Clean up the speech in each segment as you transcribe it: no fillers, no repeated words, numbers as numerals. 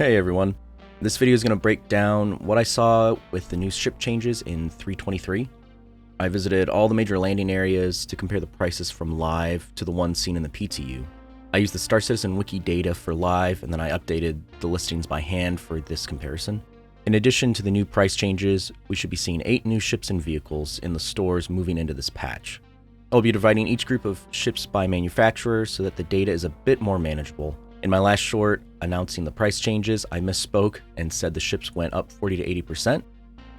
Hey everyone, this video is going to break down what I saw with the new ship changes in 3.23. I visited all the major landing areas to compare the prices from live to the ones seen in the PTU. I used the Star Citizen wiki data for live, and then I updated the listings by hand for this comparison. In addition to the new price changes, we should be seeing 8 new ships and vehicles in the stores moving into this patch. I'll be dividing each group of ships by manufacturer so that the data is a bit more manageable. In my last short announcing the price changes, I misspoke and said the ships went up 40 to 80%.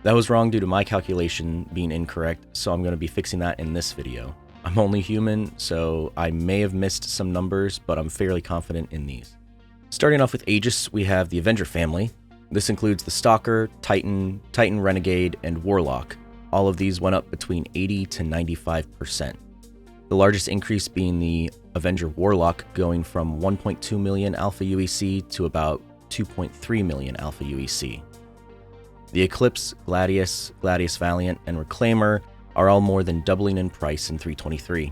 That was wrong due to my calculation being incorrect, so I'm going to be fixing that in this video. I'm only human, so I may have missed some numbers, but I'm fairly confident in these. Starting off with Aegis, we have the Avenger family. This includes the Stalker, Titan, Titan Renegade, and Warlock. All of these went up between 80 to 95%. The largest increase being the Avenger Warlock, going from 1.2 million Alpha UEC to about 2.3 million Alpha UEC. The Eclipse, Gladius, Gladius Valiant, and Reclaimer are all more than doubling in price in 3.23.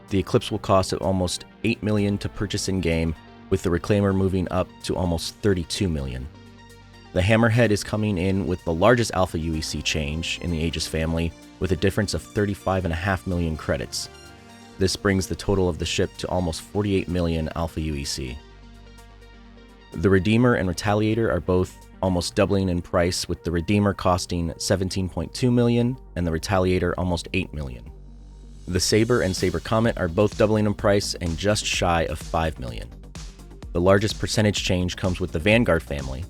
The Eclipse will cost almost 8 million to purchase in-game, with the Reclaimer moving up to almost 32 million. The Hammerhead is coming in with the largest Alpha UEC change in the Aegis family, with a difference of 35.5 million credits. This brings the total of the ship to almost 48 million Alpha UEC. The Redeemer and Retaliator are both almost doubling in price, with the Redeemer costing 17.2 million and the Retaliator almost 8 million. The Saber and Saber Comet are both doubling in price and just shy of 5 million. The largest percentage change comes with the Vanguard family,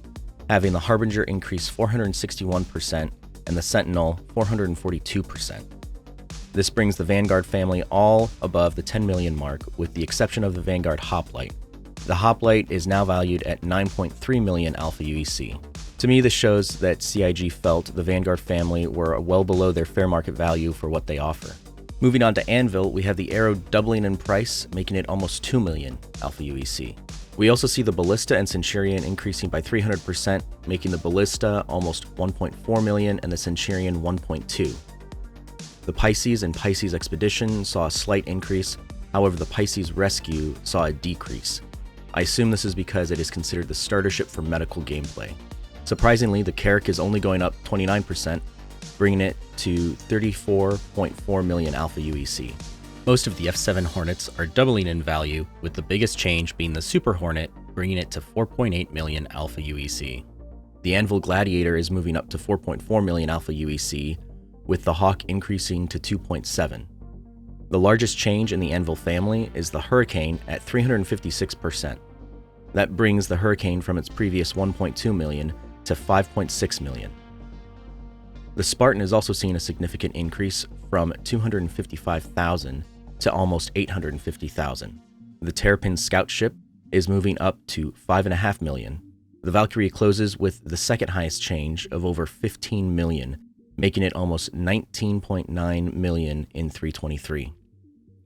having the Harbinger increase 461% and the Sentinel 442%. This brings the Vanguard family all above the 10 million mark, with the exception of the Vanguard Hoplite. The Hoplite is now valued at 9.3 million Alpha UEC. To me, this shows that CIG felt the Vanguard family were well below their fair market value for what they offer. Moving on to Anvil, we have the Arrow doubling in price, making it almost 2 million Alpha UEC. We also see the Ballista and Centurion increasing by 300%, making the Ballista almost 1.4 million and the Centurion 1.2. The Pisces and Pisces Expedition saw a slight increase, however the Pisces Rescue saw a decrease. I assume this is because it is considered the starter ship for medical gameplay. Surprisingly, the Carrack is only going up 29%, bringing it to 34.4 million Alpha UEC. Most of the F7 Hornets are doubling in value, with the biggest change being the Super Hornet, bringing it to 4.8 million Alpha UEC. The Anvil Gladiator is moving up to 4.4 million Alpha UEC, with the Hawk increasing to 2.7. The largest change in the Anvil family is the Hurricane at 356%. That brings the Hurricane from its previous 1.2 million to 5.6 million. The Spartan is also seeing a significant increase from 255,000 to almost 850,000. The Terrapin Scout ship is moving up to 5.5 million. The Valkyrie closes with the second highest change of over 15 million, making it almost 19.9 million in 3.23.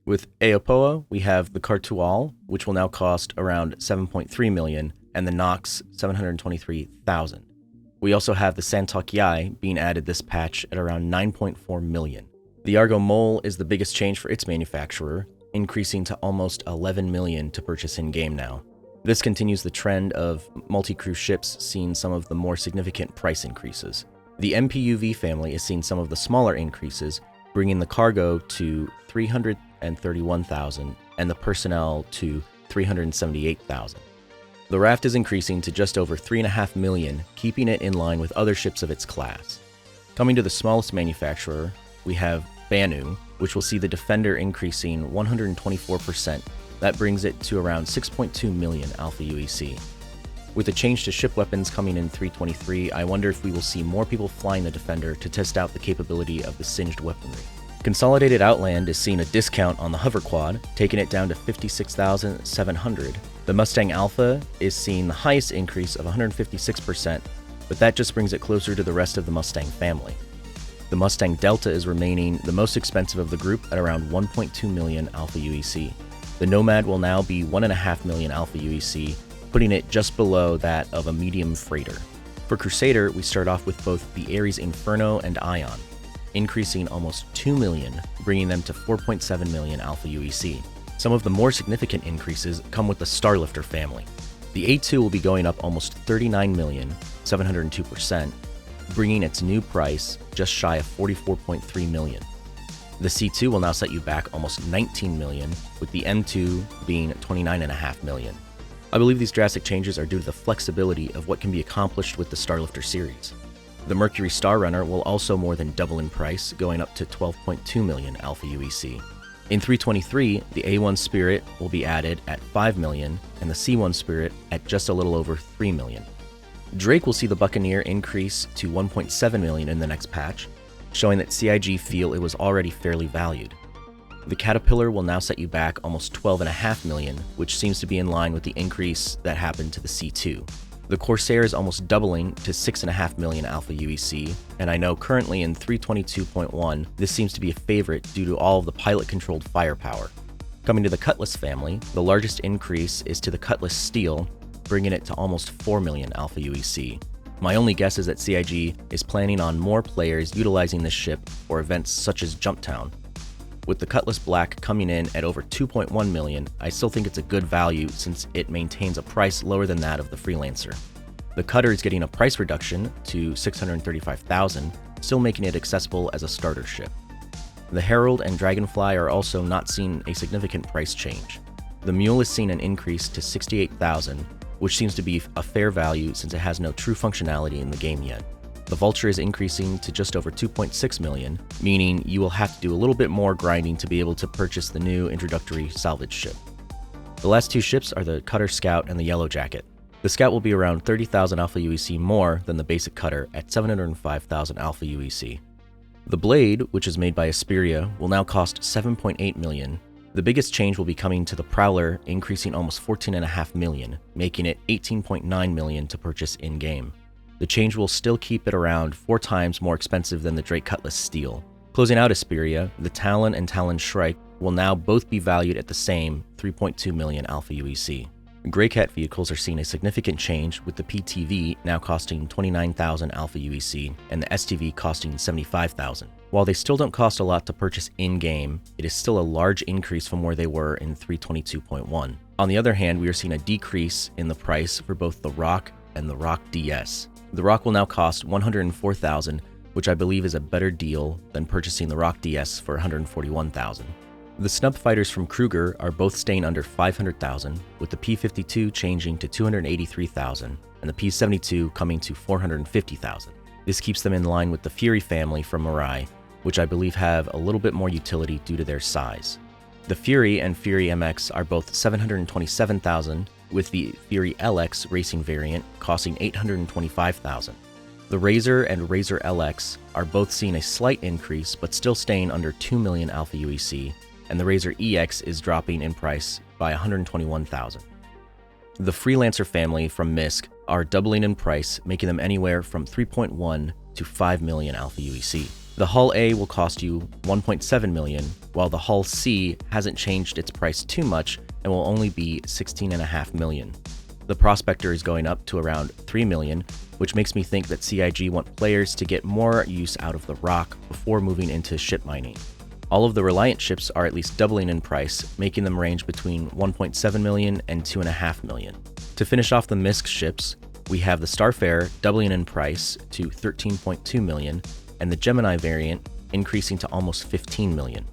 With Aopoa, we have the Cartual, which will now cost around 7.3 million, and the Nox 723,000. We also have the Santok Yai being added this patch at around 9.4 million. The Argo Mole is the biggest change for its manufacturer, increasing to almost 11 million to purchase in-game now. This continues the trend of multi-crew ships seeing some of the more significant price increases. The MPUV family is seeing some of the smaller increases, bringing the cargo to 331,000 and the personnel to 378,000. The Raft is increasing to just over 3.5 million, keeping it in line with other ships of its class. Coming to the smallest manufacturer, we have Banu, which will see the Defender increasing 124%. That brings it to around 6.2 million Alpha UEC. With the change to ship weapons coming in 3.23, I wonder if we will see more people flying the Defender to test out the capability of the singed weaponry. Consolidated Outland is seeing a discount on the Hover Quad, taking it down to 56,700. The Mustang Alpha is seeing the highest increase of 156%, but that just brings it closer to the rest of the Mustang family. The Mustang Delta is remaining the most expensive of the group at around 1.2 million Alpha UEC. The Nomad will now be 1.5 million Alpha UEC, putting it just below that of a medium freighter. For Crusader, we start off with both the Ares Inferno and Ion, increasing almost 2 million, bringing them to 4.7 million Alpha UEC. Some of the more significant increases come with the Starlifter family. The A2 will be going up almost 39,702%, bringing its new price just shy of 44.3 million. The C2 will now set you back almost 19 million, with the M2 being 29.5 million. I believe these drastic changes are due to the flexibility of what can be accomplished with the Starlifter series. The Mercury Star Runner will also more than double in price, going up to 12.2 million Alpha UEC. In 323, the A1 Spirit will be added at 5 million, and the C1 Spirit at just a little over 3 million. Drake will see the Buccaneer increase to 1.7 million in the next patch, showing that CIG feel it was already fairly valued. The Caterpillar will now set you back almost 12.5 million, which seems to be in line with the increase that happened to the C2. The Corsair is almost doubling to 6.5 million Alpha UEC, and I know currently in 322.1 this seems to be a favorite due to all of the pilot-controlled firepower. Coming to the Cutlass family, the largest increase is to the Cutlass Steel, bringing it to almost 4 million Alpha UEC. My only guess is that CIG is planning on more players utilizing this ship for events such as Jumptown. With the Cutlass Black coming in at over 2.1 million, I still think it's a good value since it maintains a price lower than that of the Freelancer. The Cutter is getting a price reduction to 635,000, still making it accessible as a starter ship. The Herald and Dragonfly are also not seeing a significant price change. The Mule is seeing an increase to 68,000, which seems to be a fair value since it has no true functionality in the game yet. The Vulture is increasing to just over 2.6 million, meaning you will have to do a little bit more grinding to be able to purchase the new introductory salvage ship. The last two ships are the Cutter Scout and the Yellow Jacket. The Scout will be around 30,000 Alpha UEC more than the basic Cutter at 705,000 Alpha UEC. The Blade, which is made by Esperia, will now cost 7.8 million. The biggest change will be coming to the Prowler, increasing almost 14.5 million, making it 18.9 million to purchase in-game. The change will still keep it around 4 times more expensive than the Drake Cutlass Steel. Closing out Esperia, the Talon and Talon Shrike will now both be valued at the same 3.2 million Alpha UEC. Greycat vehicles are seeing a significant change, with the PTV now costing 29,000 Alpha UEC and the STV costing 75,000. While they still don't cost a lot to purchase in-game, it is still a large increase from where they were in 322.1. On the other hand, we are seeing a decrease in the price for both the Rock and the Rock DS. The Rock will now cost 104,000, which I believe is a better deal than purchasing the Rock DS for 141,000. The Snub Fighters from Kruger are both staying under 500,000, with the P-52 changing to 283,000 and the P-72 coming to 450,000. This keeps them in line with the Fury family from Mirai, which I believe have a little bit more utility due to their size. The Fury and Fury MX are both 727,000, with the Fury LX racing variant costing 825,000. The Razor and Razor LX are both seeing a slight increase but still staying under 2 million Alpha UEC, and the Razor EX is dropping in price by 121,000. The Freelancer family from MISC are doubling in price, making them anywhere from 3.1 to 5 million Alpha UEC. The Hull A will cost you 1.7 million, while the Hull C hasn't changed its price too much and will only be 16.5 million. The Prospector is going up to around 3 million, which makes me think that CIG want players to get more use out of the Rock before moving into ship mining. All of the Reliant ships are at least doubling in price, making them range between 1.7 million and 2.5 million. To finish off the MISC ships, we have the Starfarer doubling in price to 13.2 million, and the Gemini variant increasing to almost 15 million.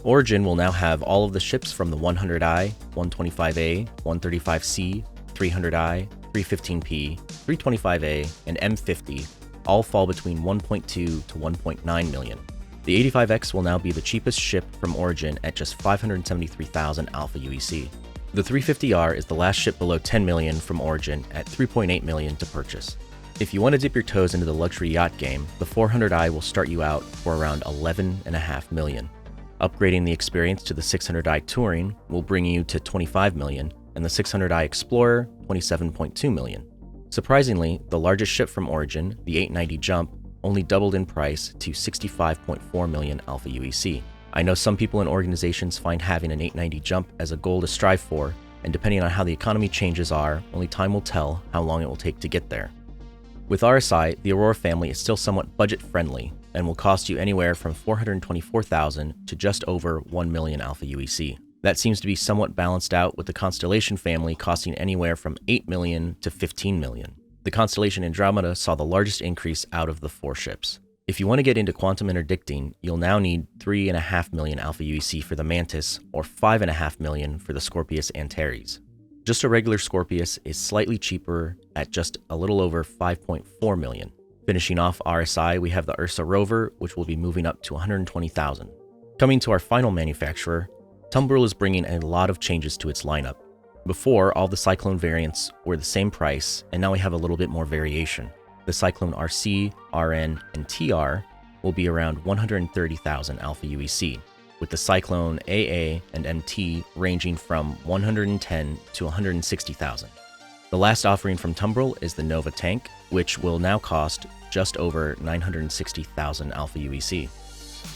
Origin will now have all of the ships from the 100i, 125A, 135C, 300i, 315P, 325A, and M50 all fall between 1.2 to 1.9 million. The 85X will now be the cheapest ship from Origin at just 573,000 Alpha UEC. The 350R is the last ship below 10 million from Origin at 3.8 million to purchase. If you want to dip your toes into the luxury yacht game, the 400i will start you out for around 11.5 million. Upgrading the experience to the 600i Touring will bring you to 25 million, and the 600i Explorer 27.2 million. Surprisingly, the largest ship from Origin, the 890 Jump, only doubled in price to 65.4 million Alpha UEC. I know some people and organizations find having an 890 Jump as a goal to strive for, and depending on how the economy changes only time will tell how long it will take to get there. With RSI, the Aurora family is still somewhat budget-friendly and will cost you anywhere from 424,000 to just over 1 million Alpha UEC. That seems to be somewhat balanced out with the Constellation family costing anywhere from 8 million to 15 million. The Constellation Andromeda saw the largest increase out of the 4 ships. If you want to get into quantum interdicting, you'll now need 3.5 million Alpha UEC for the Mantis, or 5.5 million for the Scorpius Antares. Just a regular Scorpius is slightly cheaper at just a little over 5.4 million. Finishing off RSI, we have the Ursa rover, which will be moving up to 120,000. Coming to our final manufacturer, Tumbril is bringing a lot of changes to its lineup. Before, all the Cyclone variants were the same price, and now we have a little bit more variation. The Cyclone RC, RN, and TR will be around 130,000 Alpha UEC, with the Cyclone AA and MT ranging from 110 to 160,000. The last offering from Tumbril is the Nova tank, which will now cost just over 960,000 Alpha UEC.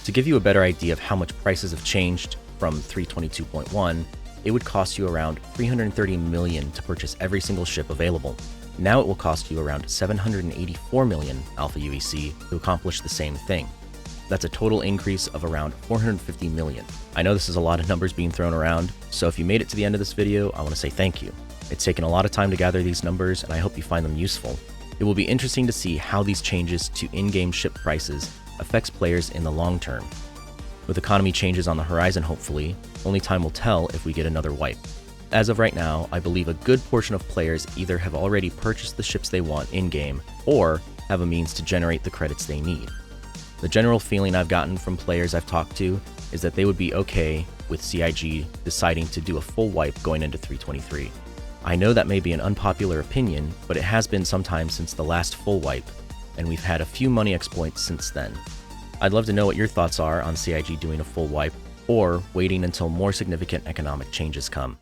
To give you a better idea of how much prices have changed from 322.1, it would cost you around 330 million to purchase every single ship available. Now it will cost you around 784 million Alpha UEC to accomplish the same thing. That's a total increase of around 450 million. I know this is a lot of numbers being thrown around, so if you made it to the end of this video, I want to say thank you. It's taken a lot of time to gather these numbers, and I hope you find them useful. It will be interesting to see how these changes to in-game ship prices affects players in the long term. With economy changes on the horizon hopefully, only time will tell if we get another wipe. As of right now, I believe a good portion of players either have already purchased the ships they want in-game, or have a means to generate the credits they need. The general feeling I've gotten from players I've talked to is that they would be okay with CIG deciding to do a full wipe going into 323. I know that may be an unpopular opinion, but it has been some time since the last full wipe, and we've had a few money exploits since then. I'd love to know what your thoughts are on CIG doing a full wipe, or waiting until more significant economic changes come.